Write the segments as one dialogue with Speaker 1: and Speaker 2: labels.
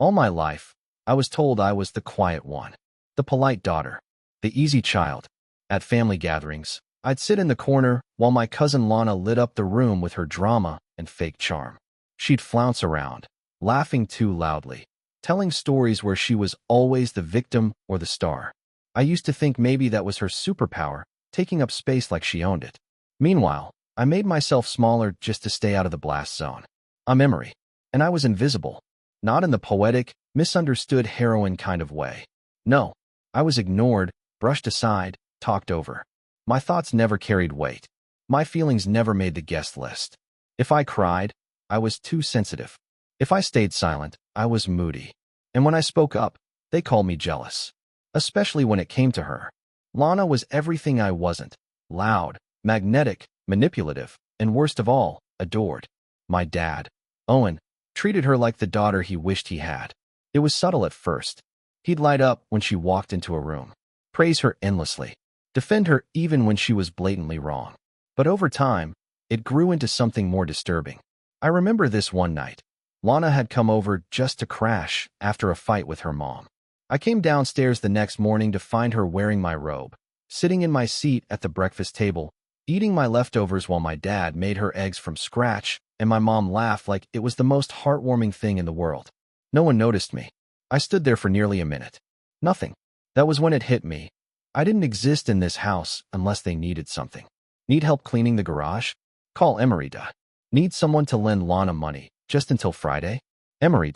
Speaker 1: All my life, I was told I was the quiet one, the polite daughter, the easy child. At family gatherings, I'd sit in the corner while my cousin Lana lit up the room with her drama and fake charm. She'd flounce around, laughing too loudly, telling stories where she was always the victim or the star. I used to think maybe that was her superpower, taking up space like she owned it. Meanwhile, I made myself smaller just to stay out of the blast zone. I'm Emery, and I was invisible, not in the poetic, misunderstood heroine kind of way. No, I was ignored, brushed aside, talked over. My thoughts never carried weight. My feelings never made the guest list. If I cried, I was too sensitive. If I stayed silent, I was moody. And when I spoke up, they called me jealous. Especially when it came to her. Lana was everything I wasn't. Loud, magnetic, manipulative, and worst of all, adored. My dad, Owen, treated her like the daughter he wished he had. It was subtle at first. He'd light up when she walked into a room, praise her endlessly, defend her even when she was blatantly wrong. But over time, it grew into something more disturbing. I remember this one night. Lana had come over just to crash after a fight with her mom. I came downstairs the next morning to find her wearing my robe, sitting in my seat at the breakfast table, eating my leftovers while my dad made her eggs from scratch, and my mom laughed like it was the most heartwarming thing in the world. No one noticed me. I stood there for nearly a minute. Nothing. That was when it hit me. I didn't exist in this house unless they needed something. Need help cleaning the garage? Call Emery. Need someone to lend Lana money just until Friday? Emery.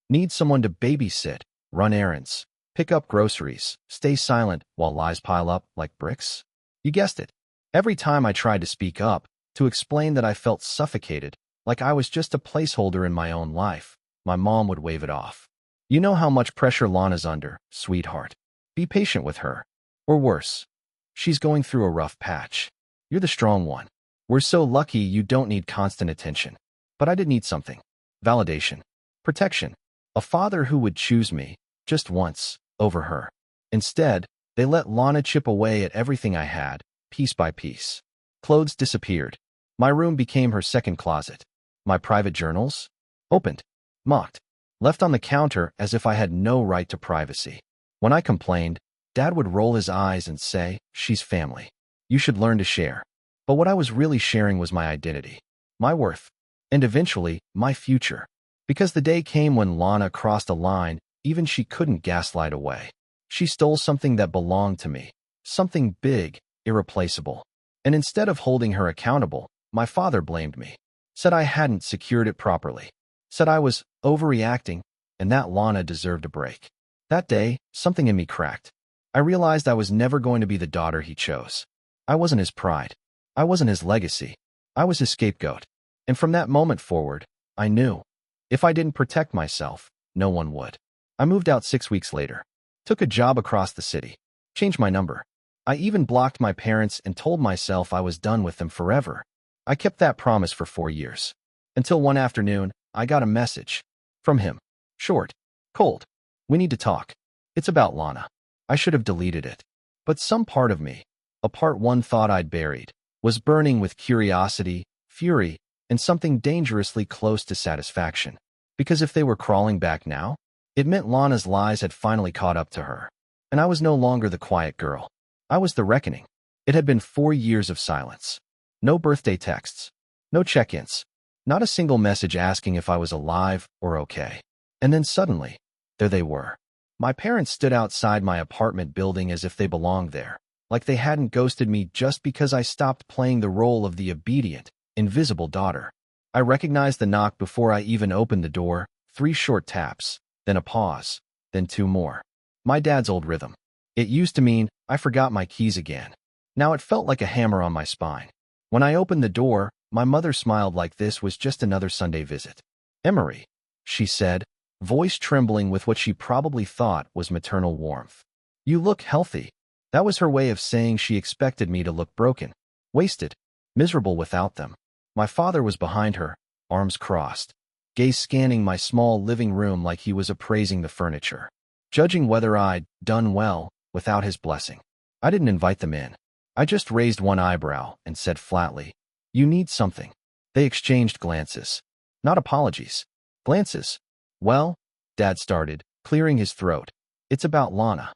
Speaker 1: Need someone to babysit, run errands, pick up groceries, stay silent while lies pile up like bricks? You guessed it. Every time I tried to speak up, to explain that I felt suffocated, like I was just a placeholder in my own life, my mom would wave it off. You know how much pressure Lana's under, sweetheart. Be patient with her. Or worse. She's going through a rough patch. You're the strong one. We're so lucky you don't need constant attention. But I did need something. Validation. Protection. A father who would choose me, just once, over her. Instead, they let Lana chip away at everything I had, piece by piece. Clothes disappeared. My room became her second closet. My private journals? Opened. Mocked. Left on the counter as if I had no right to privacy. When I complained, Dad would roll his eyes and say, "She's family. You should learn to share." But what I was really sharing was my identity, my worth, and eventually, my future. Because the day came when Lana crossed a line even she couldn't gaslight away. She stole something that belonged to me, something big, irreplaceable. And instead of holding her accountable, my father blamed me, said I hadn't secured it properly, said I was overreacting, and that Lana deserved a break. That day, something in me cracked. I realized I was never going to be the daughter he chose. I wasn't his pride. I wasn't his legacy. I was his scapegoat. And from that moment forward, I knew. If I didn't protect myself, no one would. I moved out 6 weeks later. Took a job across the city. Changed my number. I even blocked my parents and told myself I was done with them forever. I kept that promise for 4 years. Until one afternoon, I got a message. From him. Short. Cold. We need to talk. It's about Lana. I should have deleted it. But some part of me, a part one thought I'd buried, was burning with curiosity, fury, and something dangerously close to satisfaction. Because if they were crawling back now, it meant Lana's lies had finally caught up to her. And I was no longer the quiet girl. I was the reckoning. It had been 4 years of silence. No birthday texts. No check-ins. Not a single message asking if I was alive or okay. And then suddenly, there they were. My parents stood outside my apartment building as if they belonged there, like they hadn't ghosted me just because I stopped playing the role of the obedient, invisible daughter. I recognized the knock before I even opened the door, 3 short taps, then a pause, then 2 more. My dad's old rhythm. It used to mean I forgot my keys again. Now it felt like a hammer on my spine. When I opened the door, my mother smiled like this was just another Sunday visit. "Emery," she said, voice trembling with what she probably thought was maternal warmth. "You look healthy." That was her way of saying she expected me to look broken, wasted, miserable without them. My father was behind her, arms crossed, gaze scanning my small living room like he was appraising the furniture, judging whether I'd done well without his blessing. I didn't invite them in. I just raised one eyebrow and said flatly, "You need something." They exchanged glances. Not apologies. Glances. Well, Dad started, clearing his throat. It's about Lana.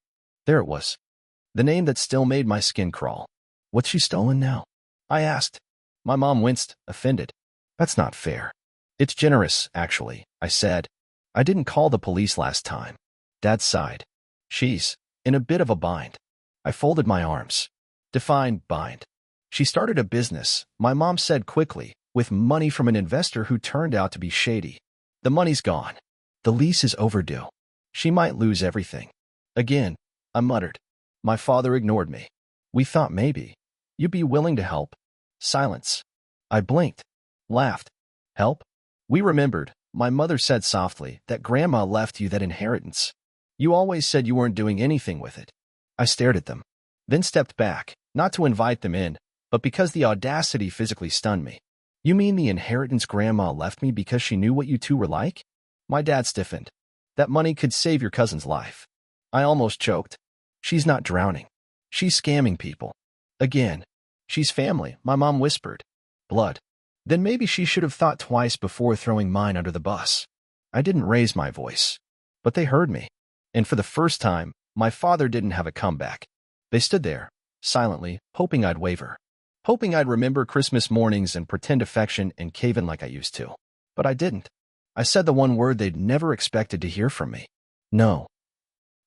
Speaker 1: There it was. The name that still made my skin crawl. What's she stolen now? I asked. My mom winced, offended. That's not fair. It's generous, actually, I said. I didn't call the police last time. Dad sighed. She's in a bit of a bind. I folded my arms. Define bind. She started a business, my mom said quickly, with money from an investor who turned out to be shady. The money's gone. The lease is overdue. She might lose everything. Again, I muttered. My father ignored me. We thought maybe you'd be willing to help. Silence. I blinked. Laughed. Help? We remembered, my mother said softly, that Grandma left you that inheritance. You always said you weren't doing anything with it. I stared at them, then stepped back, not to invite them in, but because the audacity physically stunned me. You mean the inheritance Grandma left me because she knew what you two were like? My dad stiffened. That money could save your cousin's life. I almost choked. She's not drowning. She's scamming people. Again. She's family, my mom whispered. Blood. Then maybe she should have thought twice before throwing mine under the bus. I didn't raise my voice. But they heard me. And for the first time, my father didn't have a comeback. They stood there, silently, hoping I'd waver. Hoping I'd remember Christmas mornings and pretend affection and cave in like I used to. But I didn't. I said the one word they'd never expected to hear from me. No.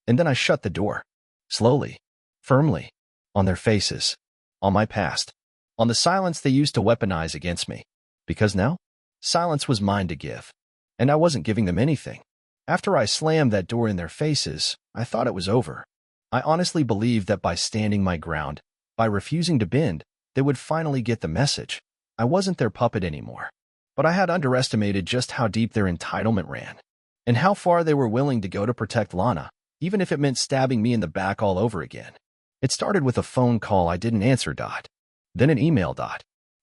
Speaker 1: And then I shut the door. Slowly. Firmly. On their faces. On my past. On the silence they used to weaponize against me. Because now, silence was mine to give. And I wasn't giving them anything. After I slammed that door in their faces, I thought it was over. I honestly believed that by standing my ground, by refusing to bend, they would finally get the message. I wasn't their puppet anymore. But I had underestimated just how deep their entitlement ran. And how far they were willing to go to protect Lana, even if it meant stabbing me in the back all over again. It started with a phone call I didn't answer. Then an email.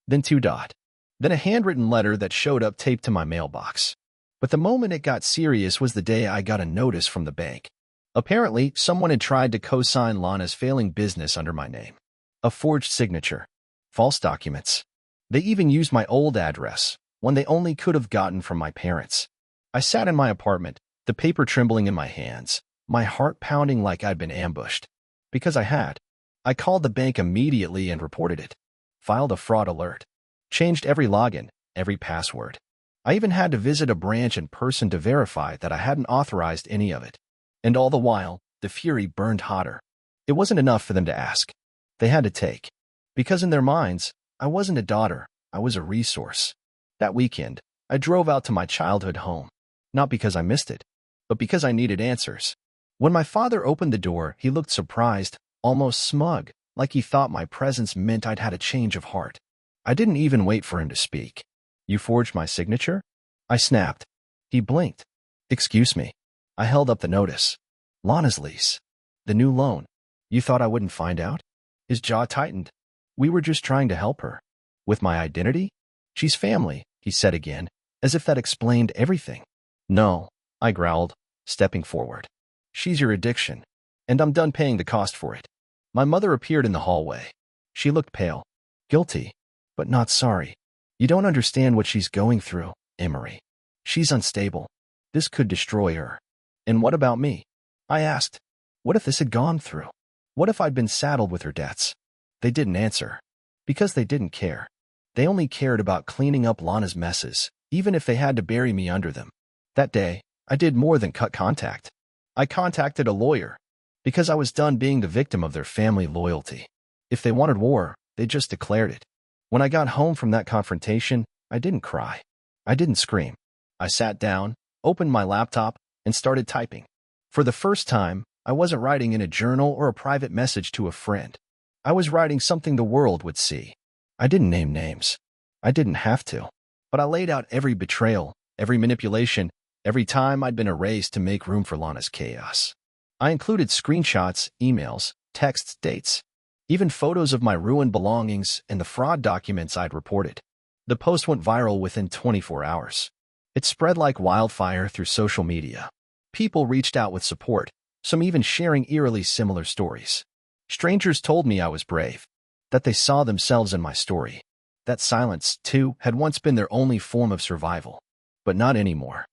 Speaker 1: Then 2. Then a handwritten letter that showed up taped to my mailbox. But the moment it got serious was the day I got a notice from the bank. Apparently, someone had tried to co-sign Lana's failing business under my name. A forged signature. False documents. They even used my old address, one they only could have gotten from my parents. I sat in my apartment, the paper trembling in my hands, my heart pounding like I'd been ambushed. Because I had. I called the bank immediately and reported it. Filed a fraud alert. Changed every login, every password. I even had to visit a branch in person to verify that I hadn't authorized any of it. And all the while, the fury burned hotter. It wasn't enough for them to ask. They had to take. Because in their minds, I wasn't a daughter, I was a resource. That weekend, I drove out to my childhood home. Not because I missed it, but because I needed answers. When my father opened the door, he looked surprised, almost smug, like he thought my presence meant I'd had a change of heart. I didn't even wait for him to speak. You forged my signature? I snapped. He blinked. Excuse me. I held up the notice. Lana's lease. The new loan. You thought I wouldn't find out? His jaw tightened. We were just trying to help her. With my identity? She's family, he said again, as if that explained everything. No, I growled, stepping forward. She's your addiction, and I'm done paying the cost for it. My mother appeared in the hallway. She looked pale. Guilty, but not sorry. You don't understand what she's going through, Emery. She's unstable. This could destroy her. And what about me? I asked. What if this had gone through? What if I'd been saddled with her debts? They didn't answer. Because they didn't care. They only cared about cleaning up Lana's messes, even if they had to bury me under them. That day, I did more than cut contact. I contacted a lawyer. Because I was done being the victim of their family loyalty. If they wanted war, they just declared it. When I got home from that confrontation, I didn't cry. I didn't scream. I sat down, opened my laptop, and started typing. For the first time, I wasn't writing in a journal or a private message to a friend. I was writing something the world would see. I didn't name names. I didn't have to. But I laid out every betrayal, every manipulation, every time I'd been erased to make room for Lana's chaos. I included screenshots, emails, texts, dates. Even photos of my ruined belongings and the fraud documents I'd reported. The post went viral within 24 hours. It spread like wildfire through social media. People reached out with support, some even sharing eerily similar stories. Strangers told me I was brave, that they saw themselves in my story. That silence, too, had once been their only form of survival. But not anymore.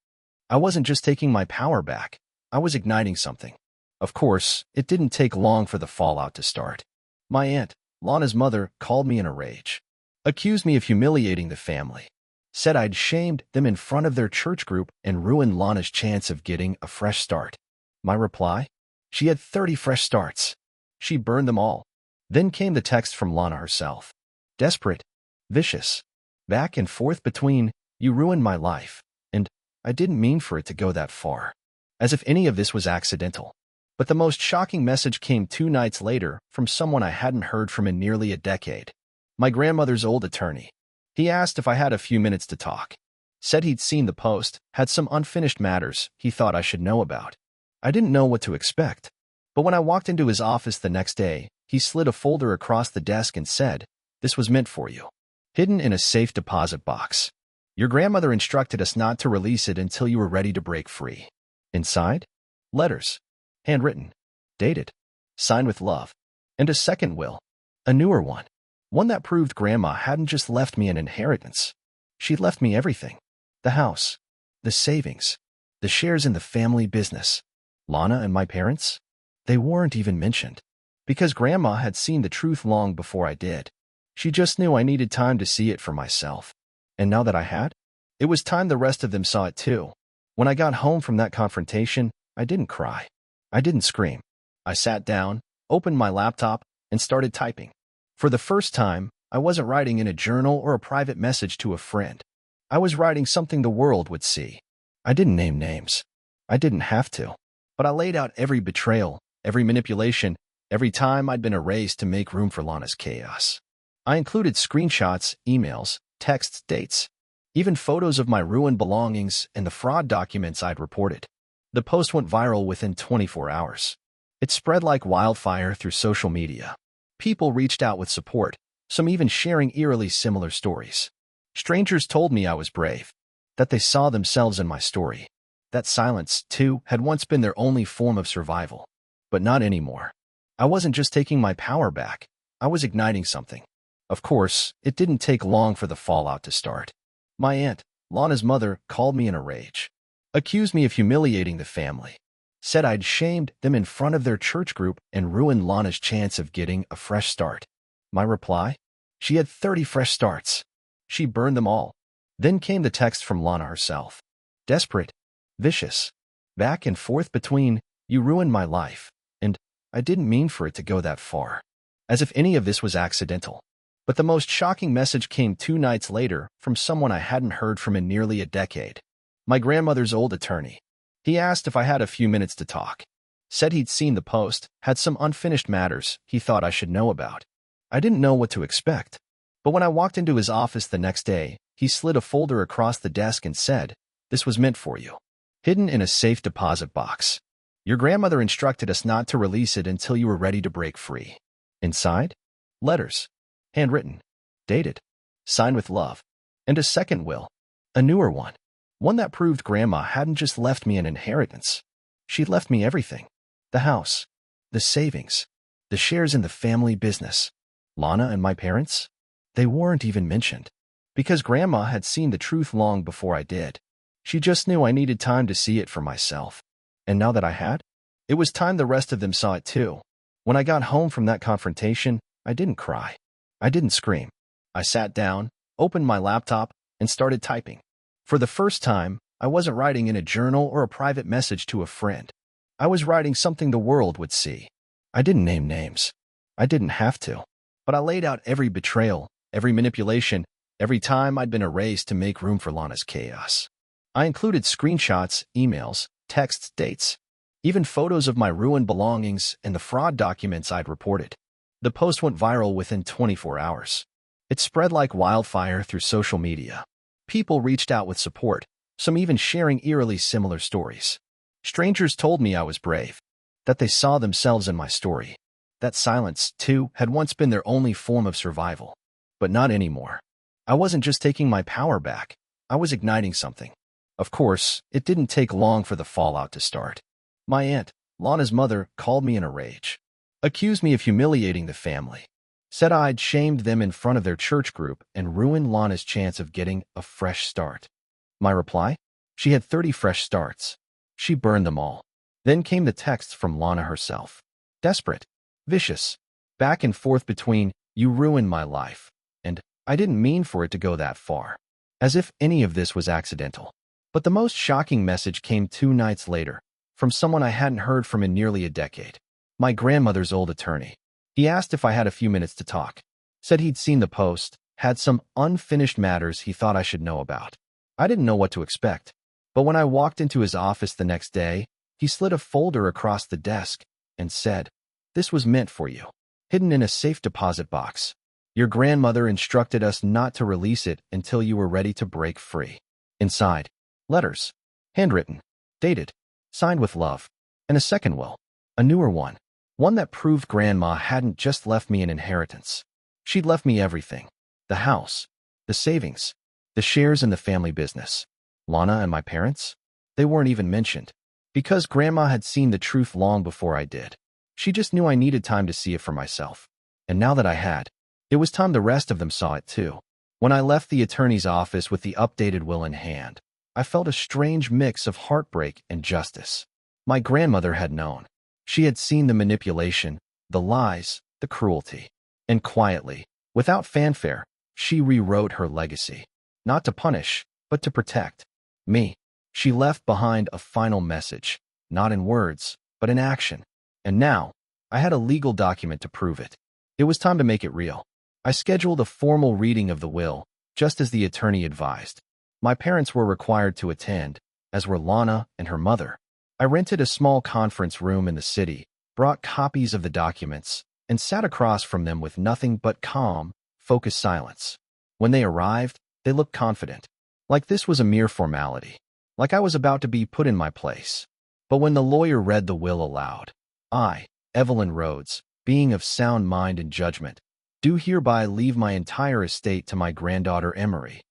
Speaker 1: I wasn't just taking my power back. I was igniting something. Of course, it didn't take long for the fallout to start. My aunt, Lana's mother, called me in a rage. Accused me of humiliating the family. Said I'd shamed them in front of their church group and ruined Lana's chance of getting a fresh start. My reply? She had 30 fresh starts. She burned them all. Then came the text from Lana herself. Desperate. Vicious. Back and forth between, you ruined my life, and I didn't mean for it to go that far. As if any of this was accidental. But the most shocking message came 2 nights later from someone I hadn't heard from in nearly a decade. My grandmother's old attorney. He asked if I had a few minutes to talk. Said he'd seen the post, had some unfinished matters he thought I should know about. I didn't know what to expect. But when I walked into his office the next day, he slid a folder across the desk and said, "This was meant for you. Hidden in a safe deposit box. Your grandmother instructed us not to release it until you were ready to break free." Inside? Letters. Handwritten. Dated. Signed with love. And a second will. A newer one. One that proved Grandma hadn't just left me an inheritance. She'd left me everything. The house. The savings. The shares in the family business. Lana and my parents? They weren't even mentioned. Because Grandma had seen the truth long before I did. She just knew I needed time to see it for myself. And now that I had, it was time the rest of them saw it too. When I got home from that confrontation, I didn't cry. I didn't scream. I sat down, opened my laptop, and started typing. For the first time, I wasn't writing in a journal or a private message to a friend. I was writing something the world would see. I didn't name names. I didn't have to. But I laid out every betrayal, every manipulation, every time I'd been erased to make room for Lana's chaos. I included screenshots, emails, texts, dates, even photos of my ruined belongings and the fraud documents I'd reported. The post went viral within 24 hours. It spread like wildfire through social media. People reached out with support, some even sharing eerily similar stories. Strangers told me I was brave, that they saw themselves in my story. That silence, too, had once been their only form of survival. But not anymore. I wasn't just taking my power back. I was igniting something. Of course, it didn't take long for the fallout to start. My aunt, Lana's mother, called me in a rage. Accused me of humiliating the family. Said I'd shamed them in front of their church group and ruined Lana's chance of getting a fresh start. My reply? She had 30 fresh starts. She burned them all. Then came the text from Lana herself. Desperate. Vicious. Back and forth between, you ruined my life, and I didn't mean for it to go that far. As if any of this was accidental. But the most shocking message came 2 nights later from someone I hadn't heard from in nearly a decade. My grandmother's old attorney. He asked if I had a few minutes to talk. Said he'd seen the post, had some unfinished matters he thought I should know about. I didn't know what to expect. But when I walked into his office the next day, he slid a folder across the desk and said, "This was meant for you. Hidden in a safe deposit box. Your grandmother instructed us not to release it until you were ready to break free." Inside? Letters. Handwritten. Dated. Signed with love. And a second will. A newer one. One that proved Grandma hadn't just left me an inheritance. She'd left me everything. The house. The savings. The shares in the family business. Lana and my parents? They weren't even mentioned. Because Grandma had seen the truth long before I did. She just knew I needed time to see it for myself. And now that I had, it was time the rest of them saw it too. When I got home from that confrontation, I didn't cry. I didn't scream. I sat down, opened my laptop, and started typing. For the first time, I wasn't writing in a journal or a private message to a friend. I was writing something the world would see. I didn't name names. I didn't have to. But I laid out every betrayal, every manipulation, every time I'd been erased to make room for Lana's chaos. I included screenshots, emails, texts, dates, even photos of my ruined belongings and the fraud documents I'd reported. The post went viral within 24 hours. It spread like wildfire through social media. People reached out with support, some even sharing eerily similar stories. Strangers told me I was brave, that they saw themselves in my story. That silence, too, had once been their only form of survival. But not anymore. I wasn't just taking my power back. I was igniting something. Of course, it didn't take long for the fallout to start. My aunt, Lana's mother, called me in a rage. Accused me of humiliating the family. Said I'd shamed them in front of their church group and ruined Lana's chance of getting a fresh start. My reply? She had 30 fresh starts. She burned them all. Then came the texts from Lana herself. Desperate, vicious, back and forth between, "You ruined my life," and "I didn't mean for it to go that far." As if any of this was accidental. But the most shocking message came 2 nights later, from someone I hadn't heard from in nearly a decade. My grandmother's old attorney. He asked if I had a few minutes to talk. Said he'd seen the post, had some unfinished matters he thought I should know about. I didn't know what to expect. But when I walked into his office the next day, he slid a folder across the desk and said, "This was meant for you. Hidden in a safe deposit box. Your grandmother instructed us not to release it until you were ready to break free." Inside, letters. Handwritten. Dated. Signed with love. And a second will. A newer one. One that proved Grandma hadn't just left me an inheritance. She'd left me everything. The house. The savings. The shares in the family business. Lana and my parents? They weren't even mentioned. Because Grandma had seen the truth long before I did. She just knew I needed time to see it for myself. And now that I had, it was time the rest of them saw it too. When I left the attorney's office with the updated will in hand, I felt a strange mix of heartbreak and justice. My grandmother had known. She had seen the manipulation, the lies, the cruelty. And quietly, without fanfare, she rewrote her legacy. Not to punish, but to protect. Me. She left behind a final message, not in words, but in action. And now, I had a legal document to prove it. It was time to make it real. I scheduled a formal reading of the will, just as the attorney advised. My parents were required to attend, as were Lana and her mother. I rented a small conference room in the city, brought copies of the documents, and sat across from them with nothing but calm, focused silence. When they arrived, they looked confident, like this was a mere formality, like I was about to be put in my place. But when the lawyer read the will aloud, I, Evelyn Rhodes, being of sound mind and judgment, do hereby leave my entire estate to my granddaughter Emery.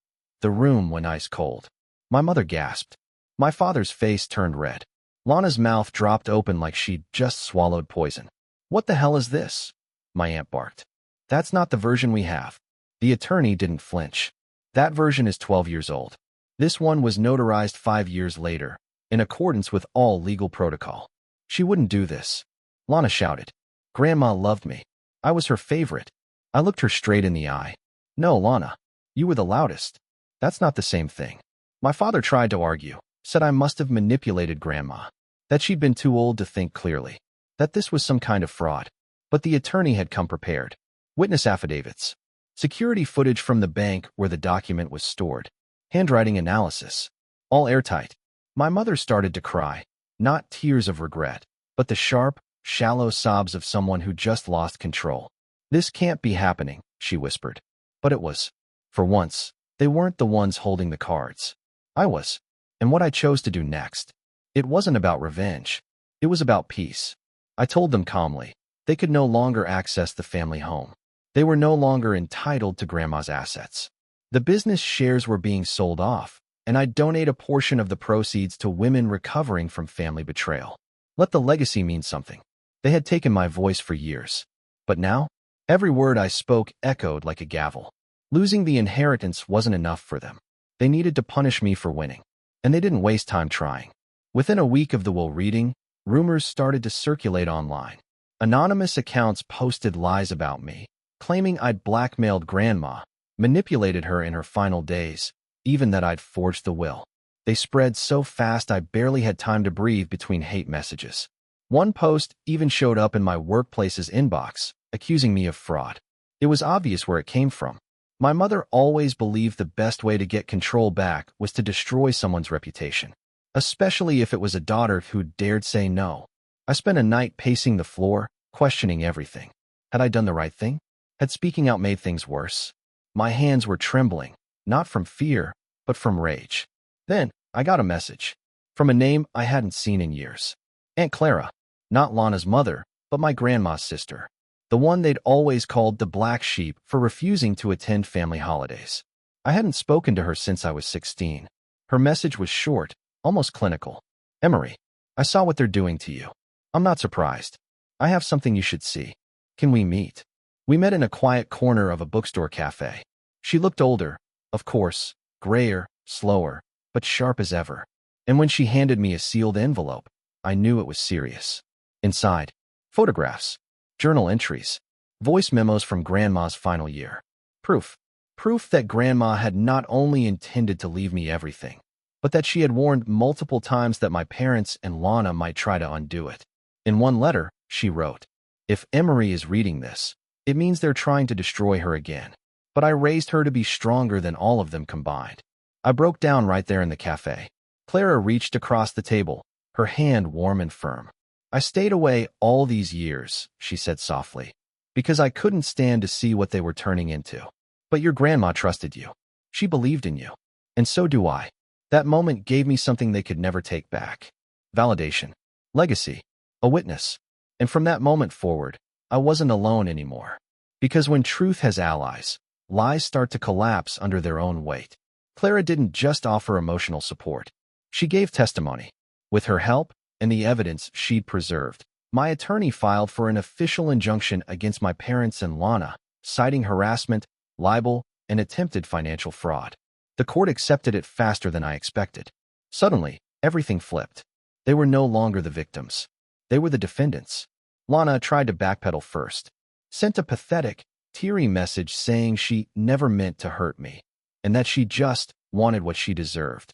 Speaker 1: The room went ice cold. My mother gasped. My father's face turned red. Lana's mouth dropped open like she'd just swallowed poison. "What the hell is this?" my aunt barked. "That's not the version we have." The attorney didn't flinch. "That version is 12 years old. This one was notarized 5 years later, in accordance with all legal protocol." "She wouldn't do this," Lana shouted. "Grandma loved me. I was her favorite." I looked her straight in the eye. "No, Lana. You were the loudest. That's not the same thing." My father tried to argue, said I must have manipulated Grandma, that she'd been too old to think clearly, that this was some kind of fraud. But the attorney had come prepared. Witness affidavits. Security footage from the bank where the document was stored. Handwriting analysis. All airtight. My mother started to cry, not tears of regret, but the sharp, shallow sobs of someone who just lost control. "This can't be happening," she whispered. But it was. For once, they weren't the ones holding the cards. I was. And what I chose to do next. It wasn't about revenge. It was about peace. I told them calmly. They could no longer access the family home. They were no longer entitled to Grandma's assets. The business shares were being sold off, and I'd donate a portion of the proceeds to women recovering from family betrayal. Let the legacy mean something. They had taken my voice for years. But now, every word I spoke echoed like a gavel. Losing the inheritance wasn't enough for them. They needed to punish me for winning. And they didn't waste time trying. Within a week of the will reading, rumors started to circulate online. Anonymous accounts posted lies about me, claiming I'd blackmailed Grandma, manipulated her in her final days, even that I'd forged the will. They spread so fast I barely had time to breathe between hate messages. One post even showed up in my workplace's inbox, accusing me of fraud. It was obvious where it came from. My mother always believed the best way to get control back was to destroy someone's reputation, especially if it was a daughter who dared say no. I spent a night pacing the floor, questioning everything. Had I done the right thing? Had speaking out made things worse? My hands were trembling, not from fear, but from rage. Then, I got a message. From a name I hadn't seen in years. Aunt Clara. Not Lana's mother, but my grandma's sister. The one they'd always called the black sheep for refusing to attend family holidays. I hadn't spoken to her since I was 16. Her message was short, almost clinical. "Emery, I saw what they're doing to you. I'm not surprised. I have something you should see. Can we meet?" We met in a quiet corner of a bookstore cafe. She looked older, of course, grayer, slower, but sharp as ever. And when she handed me a sealed envelope, I knew it was serious. Inside, photographs, journal entries, voice memos from Grandma's final year. Proof. Proof that Grandma had not only intended to leave me everything, but that she had warned multiple times that my parents and Lana might try to undo it. In one letter, she wrote, "If Emery is reading this, it means they're trying to destroy her again. But I raised her to be stronger than all of them combined." I broke down right there in the cafe. Clara reached across the table, her hand warm and firm. "I stayed away all these years," she said softly, "because I couldn't stand to see what they were turning into. But your grandma trusted you. She believed in you. And so do I." That moment gave me something they could never take back. Validation. Legacy. A witness. And from that moment forward, I wasn't alone anymore. Because when truth has allies, lies start to collapse under their own weight. Clara didn't just offer emotional support. She gave testimony. With her help and the evidence she'd preserved, my attorney filed for an official injunction against my parents and Lana, citing harassment, libel, and attempted financial fraud. The court accepted it faster than I expected. Suddenly, everything flipped. They were no longer the victims. They were the defendants. Lana tried to backpedal first, sent a pathetic, teary message saying she never meant to hurt me, and that she just wanted what she deserved.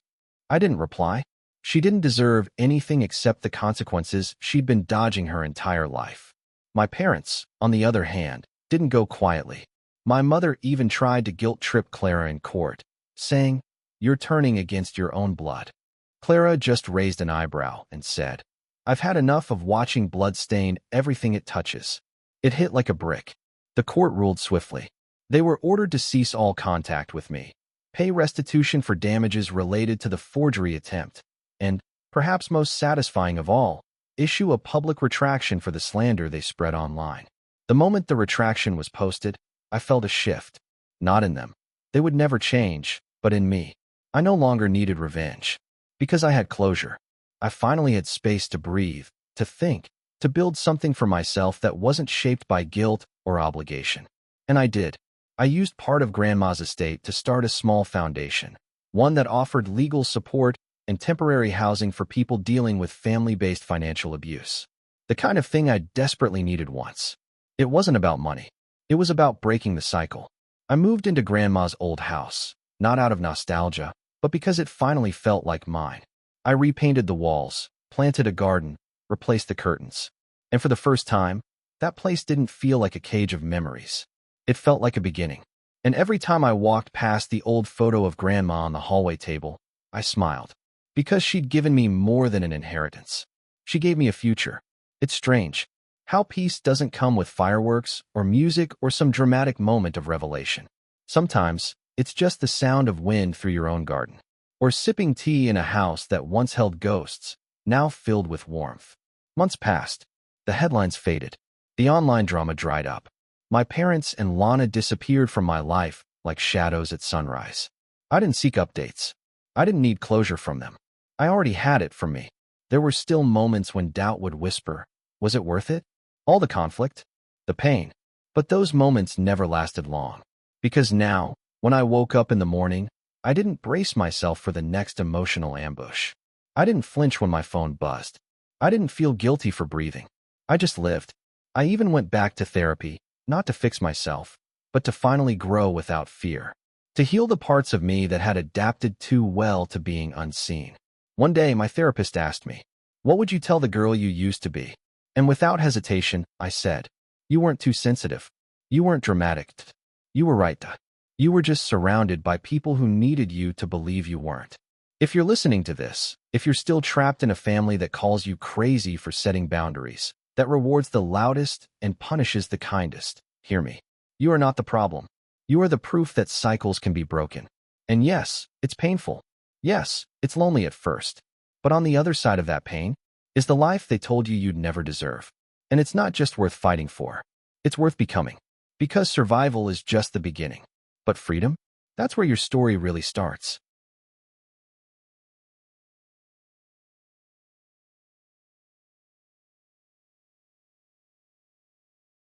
Speaker 1: I didn't reply. She didn't deserve anything except the consequences she'd been dodging her entire life. My parents, on the other hand, didn't go quietly. My mother even tried to guilt-trip Clara in court, saying, "You're turning against your own blood." Clara just raised an eyebrow and said, "I've had enough of watching blood stain everything it touches." It hit like a brick. The court ruled swiftly. They were ordered to cease all contact with me, pay restitution for damages related to the forgery attempt, and, perhaps most satisfying of all, issue a public retraction for the slander they spread online. The moment the retraction was posted, I felt a shift. Not in them. They would never change, but in me. I no longer needed revenge. Because I had closure. I finally had space to breathe, to think, to build something for myself that wasn't shaped by guilt or obligation. And I did. I used part of Grandma's estate to start a small foundation, one that offered legal support and temporary housing for people dealing with family-based financial abuse. The kind of thing I desperately needed once. It wasn't about money. It was about breaking the cycle. I moved into Grandma's old house, not out of nostalgia, but because it finally felt like mine. I repainted the walls, planted a garden, replaced the curtains. And for the first time, that place didn't feel like a cage of memories. It felt like a beginning. And every time I walked past the old photo of Grandma on the hallway table, I smiled. Because she'd given me more than an inheritance. She gave me a future. It's strange how peace doesn't come with fireworks or music or some dramatic moment of revelation. Sometimes, it's just the sound of wind through your own garden. Or sipping tea in a house that once held ghosts, now filled with warmth. Months passed. The headlines faded. The online drama dried up. My parents and Lana disappeared from my life like shadows at sunrise. I didn't seek updates. I didn't need closure from them. I already had it from me. There were still moments when doubt would whisper, was it worth it? All the conflict, the pain. But those moments never lasted long. Because now, when I woke up in the morning, I didn't brace myself for the next emotional ambush. I didn't flinch when my phone buzzed. I didn't feel guilty for breathing. I just lived. I even went back to therapy, not to fix myself, but to finally grow without fear. To heal the parts of me that had adapted too well to being unseen. One day, my therapist asked me, "What would you tell the girl you used to be?" And without hesitation, I said, "You weren't too sensitive. You weren't dramatic. You were right. You were just surrounded by people who needed you to believe you weren't." If you're listening to this, if you're still trapped in a family that calls you crazy for setting boundaries, that rewards the loudest and punishes the kindest, hear me. You are not the problem. You are the proof that cycles can be broken. And yes, it's painful. Yes, it's lonely at first. But on the other side of that pain is the life they told you you'd never deserve. And it's not just worth fighting for. It's worth becoming. Because survival is just the beginning. But freedom? That's where your story really starts.